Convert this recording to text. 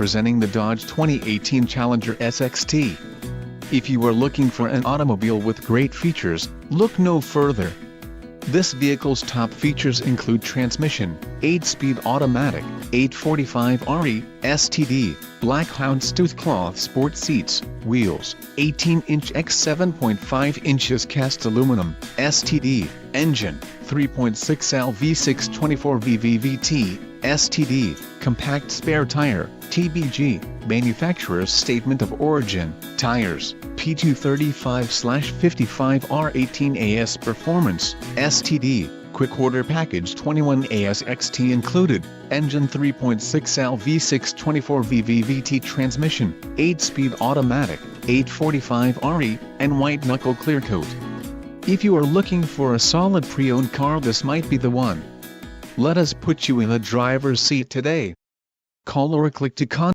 presenting the Dodge 2018 Challenger SXT. If you are looking for an automobile with great features, look no further. This vehicle's top features include transmission, 8-speed automatic, 845RE, STD, black houndstooth cloth sport seats, wheels, 18-inch x 7.5 inches cast aluminum, STD, engine, 3.6L V6 24VVVT, STD, compact spare tire, TBG, manufacturer's statement of origin, tires, P235/55R18AS performance, STD, quick order package 21AS XT included, engine 3.6L V6 24VVVT transmission, 8-speed automatic, 845RE, and white knuckle clear coat. If you are looking for a solid pre-owned car, this might be the one. Let us put you in the driver's seat today. Call or click to contact